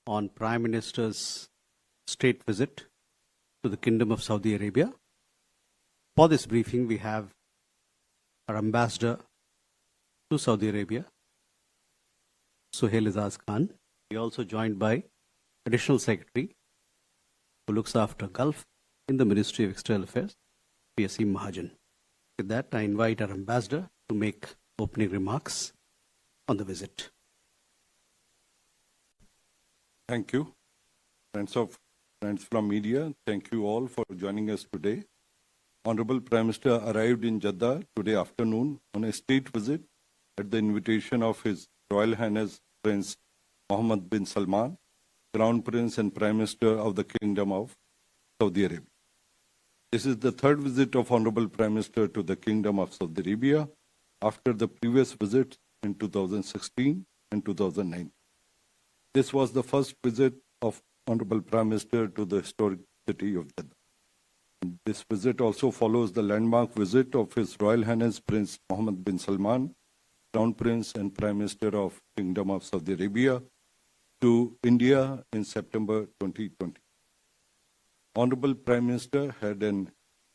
on Prime Minister's state visit to the Kingdom of Saudi Arabia. For this briefing, we have our ambassador to Saudi Arabia, Suhail Azaz Khan. We are also joined by Additional Secretary who looks after Gulf in the Ministry of External Affairs, PSC Mahajan. With that, I invite our ambassador to make opening remarks on the visit. Thank you. Friends from media, thank you all for joining us today. Honorable Prime Minister arrived in Jeddah today afternoon on a state visit at the invitation of His Royal Highness Prince Mohammed bin Salman, Crown Prince and Prime Minister of the Kingdom of Saudi Arabia. This is the third visit of Honorable Prime Minister to the Kingdom of Saudi Arabia after the previous visit in 2016 and 2019. This was the first visit of Honorable Prime Minister to the historic city of Jeddah. This visit also follows the landmark visit of His Royal Highness Prince Mohammed bin Salman, Crown Prince and Prime Minister of Kingdom of Saudi Arabia, to India in September 2020. Honorable Prime Minister had an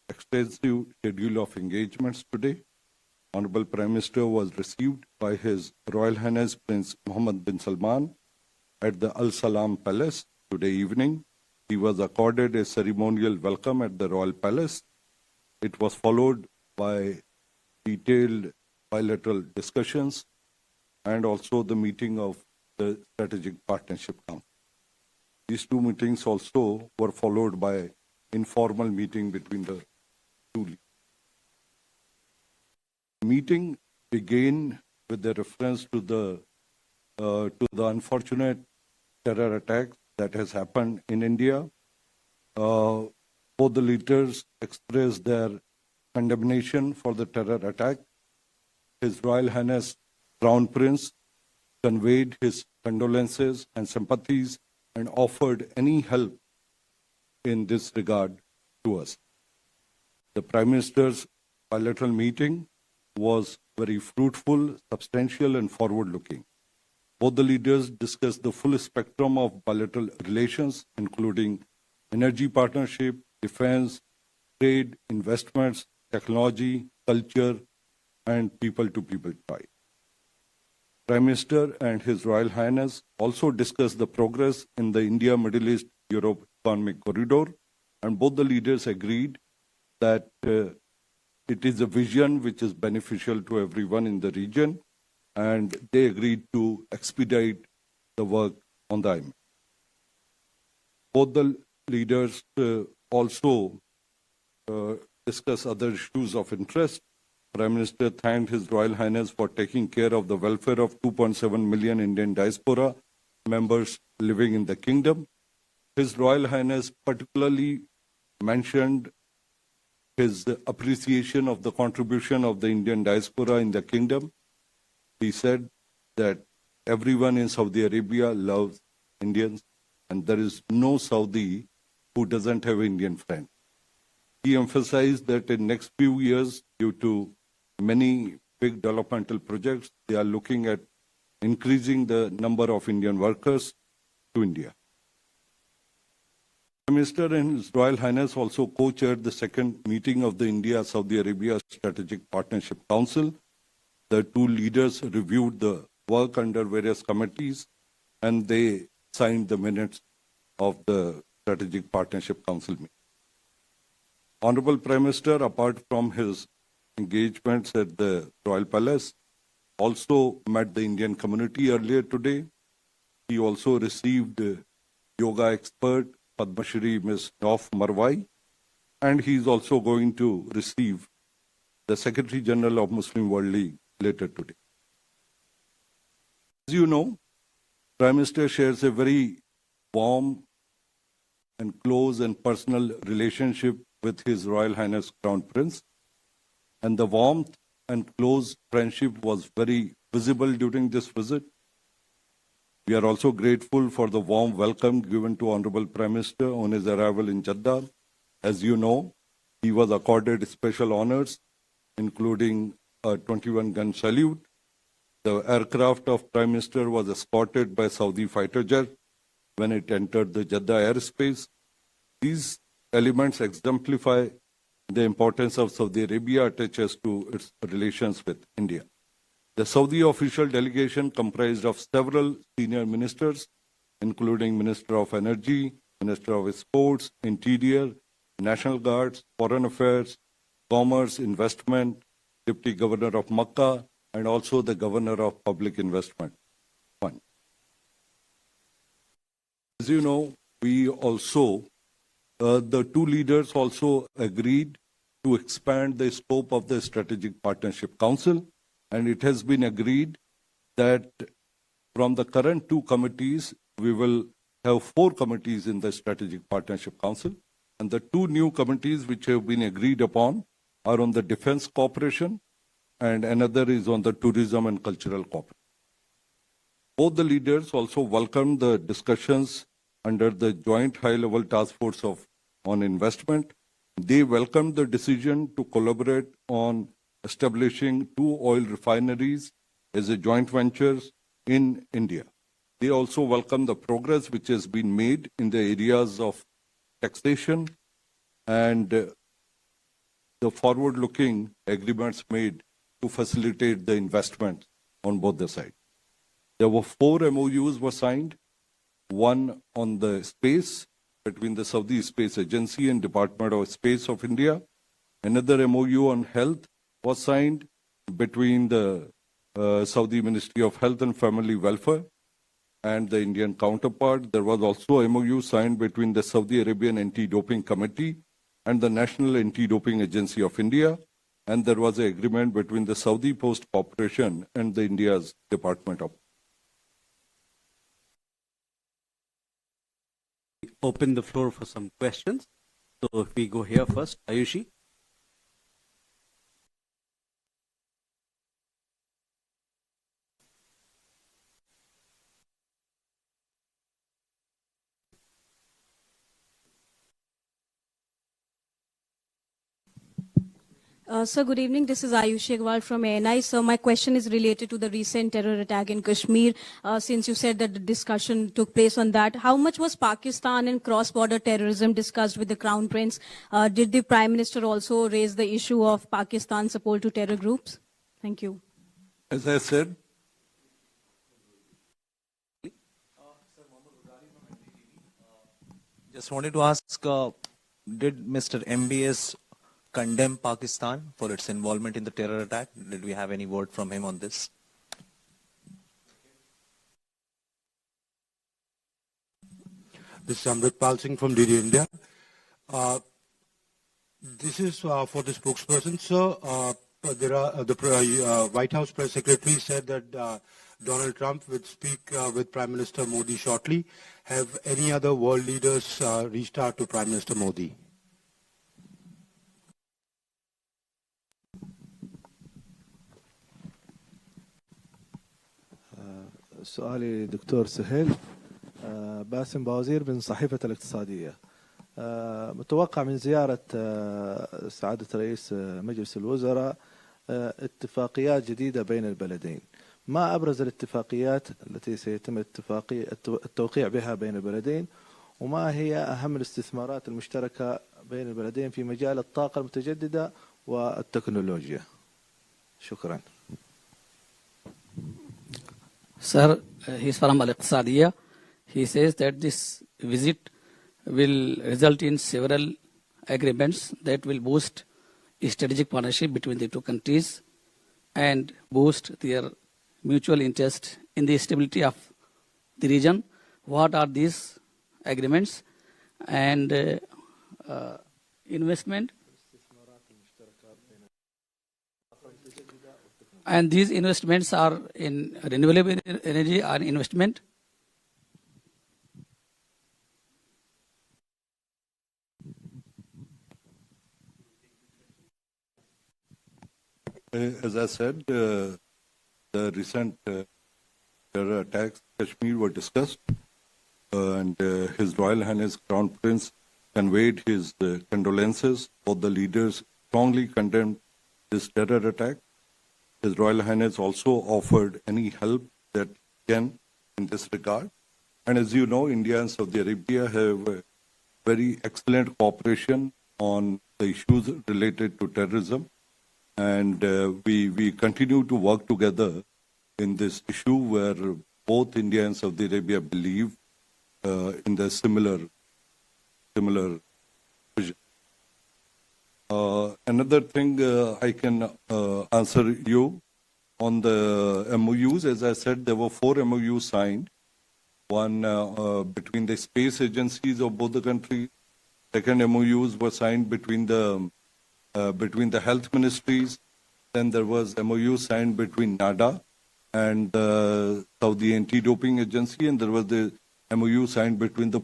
extensive schedule of engagements today. Honorable Prime Minister was received by His Royal Highness Prince Mohammed bin Salman at the Al Salam Palace today evening. He was accorded a ceremonial welcome at the Royal Palace. It was followed by detailed bilateral discussions and also the meeting of the Strategic Partnership Council. These two meetings also were followed by informal meeting between the two leaders. The meeting began with a reference to the unfortunate terror attack that has happened in India. Both the leaders expressed their condemnation for the terror attack. His Royal Highness Crown Prince conveyed his condolences and sympathies and offered any help in this regard to us. The Prime Minister's bilateral meeting was very fruitful, substantial, and forward-looking. Both the leaders discussed the full spectrum of bilateral relations, including energy partnership, defense, trade, investments, technology, culture, and people-to-people ties. Prime Minister and His Royal Highness also discussed the progress in the India-Middle East-Europe Economic Corridor, and both the leaders agreed that it is a vision which is beneficial to everyone in the region, and they agreed to expedite the work on the IMF. Both the leaders also discussed other issues of interest. Prime Minister thanked His Royal Highness for taking care of the welfare of 2.7 million Indian diaspora members living in the kingdom. His Royal Highness particularly mentioned his appreciation of the contribution of the Indian diaspora in the kingdom. He said that everyone in Saudi Arabia loves Indians, and there is no Saudi who doesn't have Indian friends. He emphasized that in next few years, due to many big developmental projects, they are looking at increasing the number of Indian workers to India. Prime Minister and His Royal Highness also co-chaired the second meeting of the India-Saudi Arabia Strategic Partnership Council. The two leaders reviewed the work under various committees and they signed the minutes of the Strategic Partnership Council meeting. Honorable Prime Minister, apart from his engagements at the Royal Palace, also met the Indian community earlier today. He also received yoga expert Padma Shri Ms. Nauf Marwai, and he is also going to receive the Secretary General of Muslim World League later today. As you know, Prime Minister shares a very warm and close and personal relationship with His Royal Highness Crown Prince, and the warmth and close friendship was very visible during this visit. We are also grateful for the warm welcome given to Honorable Prime Minister on his arrival in Jeddah. As you know, he was accorded special honors, including a 21-gun salute. The aircraft of Prime Minister was escorted by Saudi fighter jet. when it entered the Jeddah airspace. These elements exemplify the importance of Saudi Arabia attaches to its relations with India. The Saudi official delegation comprised of several senior ministers, including Minister of Energy, Minister of Sports, Interior, National Guards, Foreign Affairs, Commerce, Investment, Deputy Governor of Makkah, and also the Governor of Public Investment Fund. As you know, we also, the two leaders also agreed to expand the scope of the Strategic Partnership Council, and it has been agreed that from the current two committees, we will have 4 committees in the Strategic Partnership Council, and the 2 new committees which have been agreed upon are on the defense cooperation, and another is on the tourism and cultural cooperation. Both the leaders also welcomed the discussions under the Joint High-Level Task Force on Investment. They welcomed the decision to collaborate on establishing 2 oil refineries as a joint ventures in India. They also welcome the progress which has been made in the areas of taxation and the forward-looking agreements made to facilitate the investment on both the sides. There were 4 MOUs were signed, one on the space between the Saudi Space Agency and Department of Space of India. Another MOU on health was signed between the Saudi Ministry of Health and Family Welfare and the Indian counterpart. There was also a MOU signed between the Saudi Arabian Anti-Doping Committee and the National Anti-Doping Agency of India. And there was an agreement between the Saudi Post Corporation and the India's Department of. Open the floor for some questions. So if we go here first, Ayushi. Sir, good evening. This is Ayushi Agarwal from ANI. So my question is related to the recent terror attack in Kashmir. Since you said that the discussion took place on that, how much was Pakistan and cross-border terrorism discussed with the Crown Prince? Did the Prime Minister also raise the issue of Pakistan's support to terror groups? Thank you. As I said, just wanted to ask, did Mr. MBS condemn Pakistan for its involvement in the terror attack? Did we have any word from him on this? This is Amritpal Singh from DD India. This is for the spokesperson, sir. The White House press secretary said that Donald Trump would speak with Prime Minister Modi shortly. Have any other world leaders reached out to Prime Minister Modi? سؤالي دكتور سهيل باسم باوزير من صحيفة الاقتصادية. متوقع من زيارة سعادة رئيس مجلس الوزراء اتفاقيات جديدة بين البلدين. ما أبرز الاتفاقيات التي سيتم التوقيع بها بين البلدين، وما هي أهم الاستثمارات المشتركة بين البلدين في مجال الطاقة المتجددة والتكنولوجيا؟ شكرا. Sir, he is from Al-Iqtisadiya. He says that this visit will result in several agreements that will boost strategic partnership between the two countries and boost their mutual interest in the stability of the region. What are these agreements? And investment? And these investments are in renewable energy and investment. as I said, the recent terror attacks in Kashmir were discussed, and His Royal Highness Crown Prince conveyed his condolences. Both the leaders strongly condemned this terror attack. His Royal Highness also offered any help that can in this regard. And as you know, India and Saudi Arabia have very excellent cooperation on the issues related to terrorism. And we continue to work together in this issue where both India and Saudi Arabia believe in the similar vision. Another thing I can answer you on the MOUs. As I said, there were 4 MOUs signed. One between the space agencies of both the countries. Second, MOUs were signed between the health ministries. Then there was MOU signed between NADA and the Saudi Anti-Doping Agency, and there was the MOU signed between the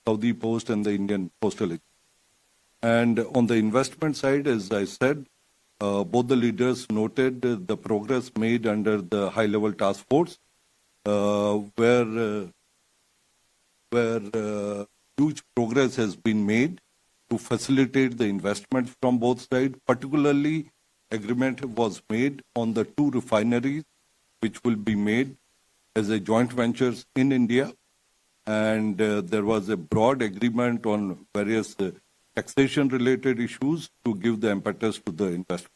Saudi Post and the Indian Postal Agency. And on the investment side, as I said, both the leaders noted the progress made under the high-level task force, where huge progress has been made to facilitate the investment from both sides. Particularly, agreement was made on the 2 refineries, which will be made as a joint ventures in India. And there was a broad agreement on various taxation-related issues to give the impetus to the investment.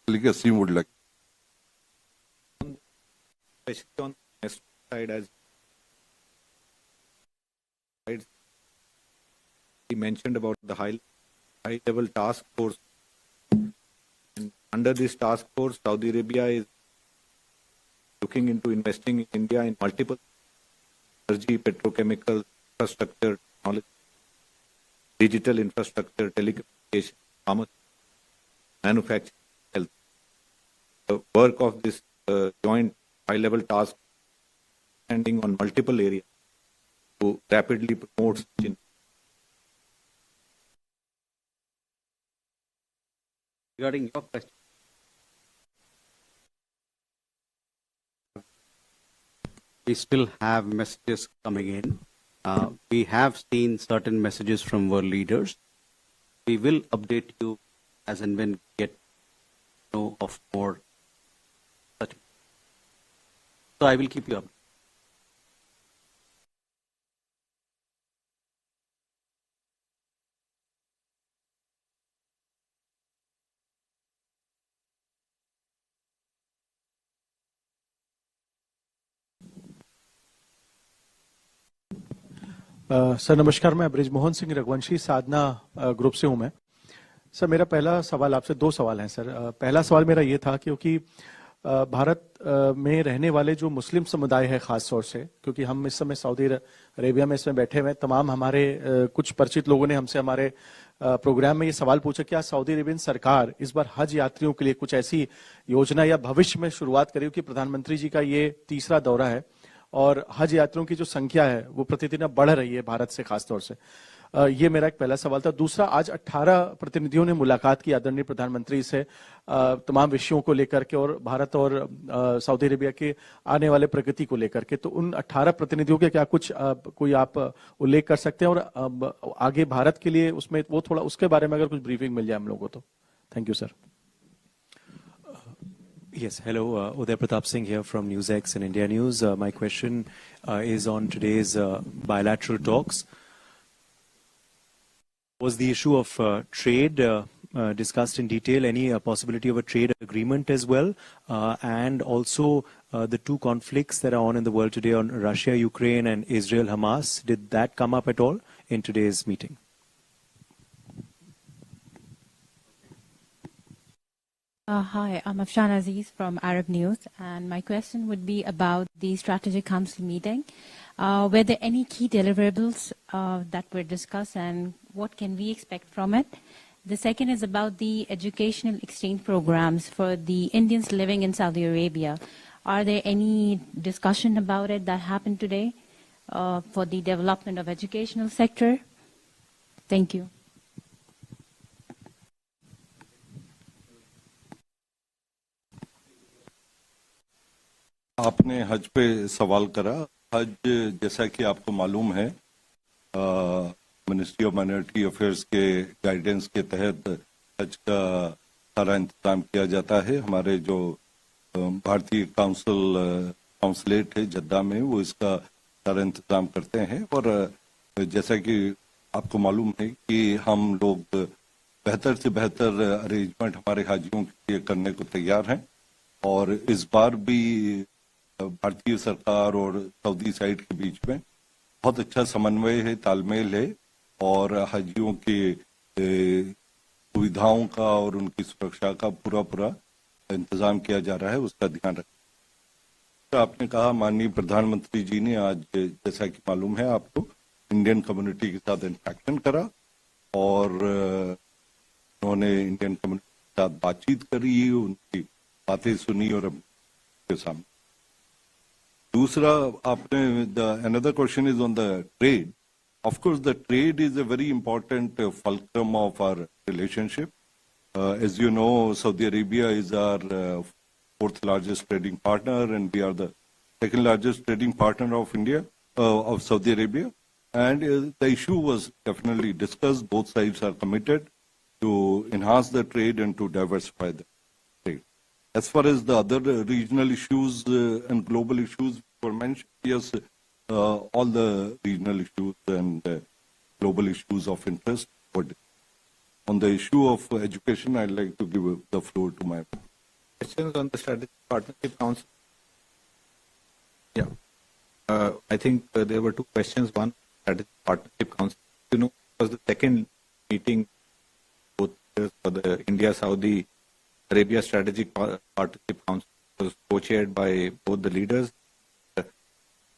Asim would like. Especially on the side, as he mentioned about the high-level task force. And under this task force, Saudi Arabia is looking into investing in India in multiple energy, petrochemical, infrastructure, technology, digital infrastructure, telecommunication, commerce, manufacturing, health. The work of this joint high-level task standing on multiple areas to rapidly promote such in. Regarding your question, we still have messages coming in. We have seen certain messages from world leaders. We will update you as and when we get to know of more such. So I will keep you up. Sir नमस्कार, मैं ब्रिजमोहन सिंह रघुवंशी, साधना group से हूं मैं। Sir मेरा पहला सवाल आपसे, 2 सवाल हैं सर। पहला सवाल मेरा ये था क्योंकि भारत में रहने वाले जो मुस्लिम समुदाय है खास तौर से, क्योंकि हम इस समय सऊदी अरेबिया में इसमें बैठे हुए, तमाम हमारे कुछ परिचित लोगों ने हमसे हमारे प्रोग्राम में ये सवाल पूछा, क्या सऊदी अरेबियन सरकार इस बार हज यात्रियों के लिए कुछ ऐसी योजना या भविष्य में शुरुआत करेगी? कि प्रधानमंत्री जी का ये 3रा दौरा है और हज यात्रियों की जो संख्या है वो प्रतिदिन बढ़ रही है भारत से खास तौर से। ये मेरा एक पहला सवाल था। दूसरा, आज 18 प्रतिनिधियों ने मुलाकात की आदरणीय प्रधानमंत्री से तमाम विषयों को लेकर के और भारत और सऊदी अरेबिया के आने वाले प्रगति को लेकर के। तो उन 18 प्रतिनिधियों के क्या कुछ कोई आप उल्लेख कर सकते हैं और आगे भारत के लिए उसमें वो थोड़ा उसके बारे में अगर कुछ ब्रीफिंग मिल जाए हम लोगों को तो। Thank you sir. Yes, hello, Uday Pratap Singh here from NewsX and India News. My question is on today's bilateral talks. Was the issue of trade discussed in detail? Any possibility of a trade agreement as well? And also the 2 conflicts that are on in the world today on Russia, Ukraine and Israel, Hamas, did that come up at all in today's meeting? Hi, I'm Afshan Aziz from Arab News, and my question would be about the Strategic Council meeting. Were there any key deliverables that were discussed, and what can we expect from it? The second is about the educational exchange programs for the Indians living in Saudi Arabia. Are there any discussion about it that happened today for the development of educational sector? Thank you. आपने हज पे सवाल करा। हज जैसा कि आपको मालूम है, मिनिस्ट्री ऑफ माइनॉरिटी अफेयर्स के गाइडेंस के तहत हज का सारा इंतजाम किया जाता है। हमारे जो भारतीय काउंसिल काउंसलेट है जद्दा में, वो इसका सारा इंतजाम करते हैं। और जैसा कि आपको मालूम है कि हम लोग बेहतर से बेहतर अरेंजमेंट हमारे हाजियों के लिए करने को तैयार हैं। और इस बार भी भारतीय सरकार और सऊदी साइड के बीच में बहुत अच्छा समन्वय है, तालमेल है, और हाजियों के सुविधाओं का और उनकी सुरक्षा का पूरा इंतजाम किया जा रहा है, उसका ध्यान रखें। आपने कहा, माननीय प्रधानमंत्री जी ने आज, जैसा कि मालूम है आपको, इंडियन कम्युनिटी के साथ इंटरेक्शन करा और उन्होंने इंडियन कम्युनिटी के साथ बातचीत करी, उनकी बातें सुनी और उनके सामने। दूसरा, आपने another question is on the trade. Of course, the trade is a very important fulcrum of our relationship. As you know, Saudi Arabia is our fourth largest trading partner, and we are the second largest trading partner of India, of Saudi Arabia. And the issue was definitely discussed. Both sides are committed to enhance the trade and to diversify the trade. As far as the other regional issues and global issues were mentioned, yes, all the regional issues and global issues of interest. But on the issue of education, I'd like to give the floor to my Questions on the Strategic Partnership Council? Yeah. I think there were two questions. One, Strategic Partnership Council. You know, it was the second meeting both for the India-Saudi Arabia Strategic Partnership Council. It was co-chaired by both the leaders. The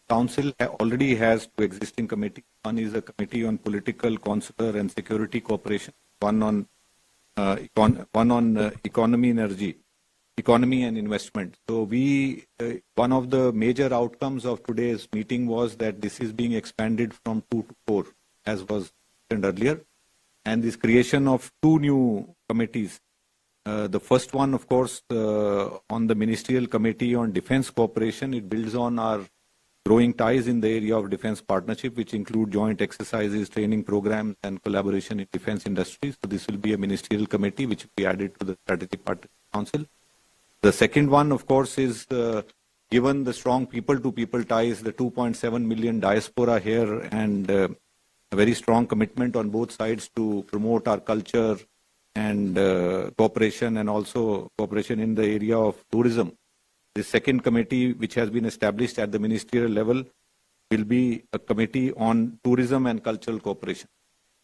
Council already has two existing committees. One is a committee on political, consular and security cooperation. One on economy and investment. So one of the major outcomes of today's meeting was that this is being expanded from 2 to 4, as was mentioned earlier, and this creation of two new committees. The first one, of course, on the Ministerial Committee on Defense Cooperation. It builds on our growing ties in the area of defense partnership, which include joint exercises, training programs, and collaboration in defense industries. So this will be a ministerial committee which will be added to the Strategic Partnership Council. The second one, of course, is given the strong people-to-people ties, the 2.7 million diaspora here, and a very strong commitment on both sides to promote our culture and cooperation, and also cooperation in the area of tourism. The second committee, which has been established at the ministerial level, will be a committee on tourism and cultural cooperation.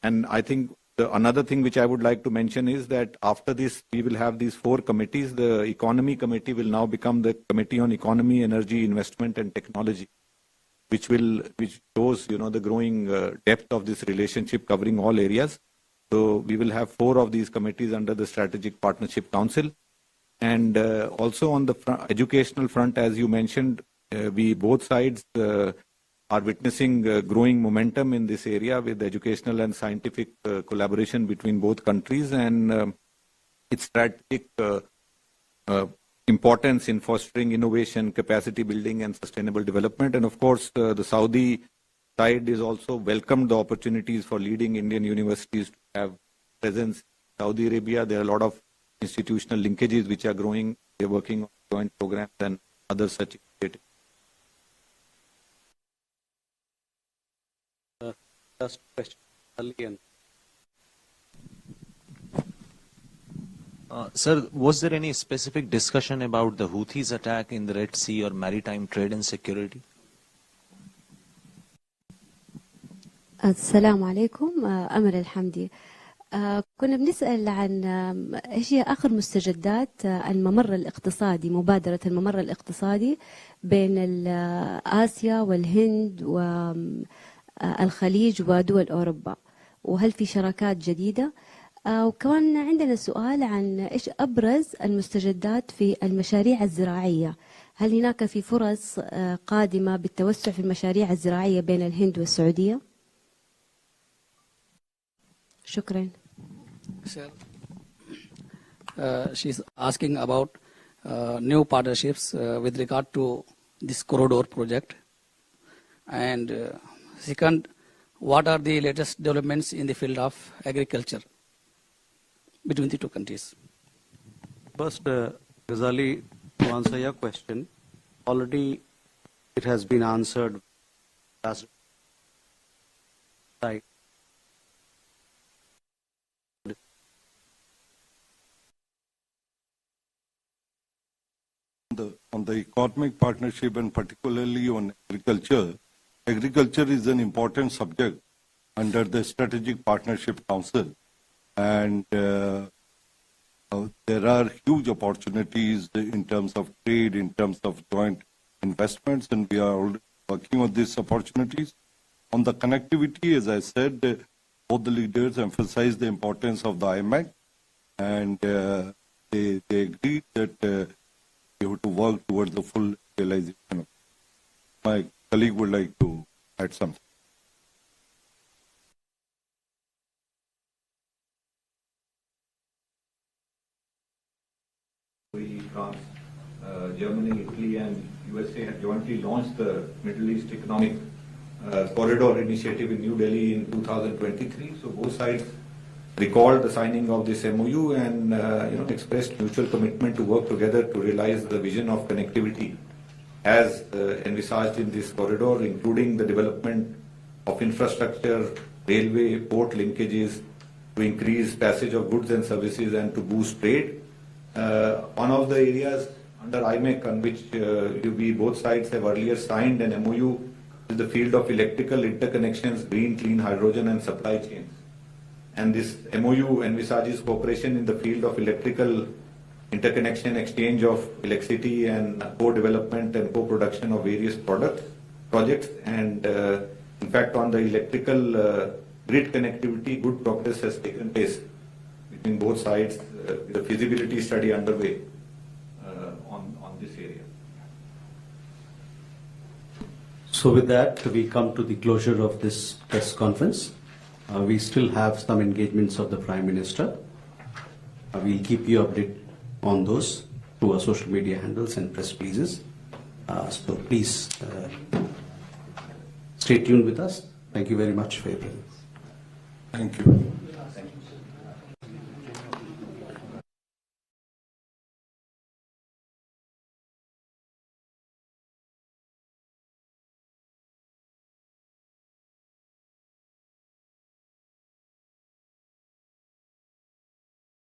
And I think another thing which I would like to mention is that after this, we will have these 4 committees. The economy committee will now become the committee on economy, energy, investment, and technology, which shows, the growing depth of this relationship covering all areas. So we will have 4 of these committees under the Strategic Partnership Council. And also on the educational front, as you mentioned, both sides are witnessing growing momentum in this area with educational and scientific collaboration between both countries, and its strategic importance in fostering innovation, capacity building, and sustainable development. And of course, the Saudi side is also welcomed the opportunities for leading Indian universities to have presence in Saudi Arabia. There are a lot of institutional linkages which are growing. They're working on joint programs and other such initiatives. Last question. Ali. Sir, was there any specific discussion about the Houthis attack in the Red Sea or maritime trade and security? السلام عليكم. أمل الحمدي. كنا بنسأل عن إيش هي آخر مستجدات الممر الاقتصادي، مبادرة الممر الاقتصادي بين آسيا والهند والخليج ودول أوروبا، وهل في شراكات جديدة؟ وكمان عندنا سؤال عن إيش أبرز المستجدات في المشاريع الزراعية، هل هناك في فرص قادمة بالتوسع في المشاريع الزراعية بين الهند والسعودية؟ شكرا. Sir, she's asking about new partnerships with regard to this corridor project. And second, what are the latest developments in the field of agriculture between the two countries? First, Ghazali, to answer your question, already It has been answered last right. On the economic partnership and particularly on agriculture, agriculture is an important subject under the Strategic Partnership Council. And there are huge opportunities in terms of trade, in terms of joint investments, and we are already working on these opportunities. On the connectivity, as I said, both the leaders emphasized the importance of the IMEC, and they agreed that we have to work towards the full realization of it. My colleague would like to add something. France, Germany, Italy, and USA had jointly launched the Middle East Economic Corridor Initiative in New Delhi in 2023. So both sides recalled the signing of this MOU and expressed mutual commitment to work together to realize the vision of connectivity as envisaged in this corridor, including the development of infrastructure, railway, port linkages to increase passage of goods and services and to boost trade. One of the areas under IMEC on which we both sides have earlier signed an MOU is the field of electrical interconnections, green, clean hydrogen and supply chains. And this MOU envisages cooperation in the field of electrical interconnection, exchange of electricity and co-development and co-production of various projects. And in fact, on the electrical grid connectivity, good progress has taken place between both sides with a feasibility study underway on this area. So with that, we come to the closure of this press conference. We still have some engagements of the Prime Minister. We'll keep you updated on those through our social media handles and press releases. So please stay tuned with us. Thank you very much for your presence. Thank you. Thank you.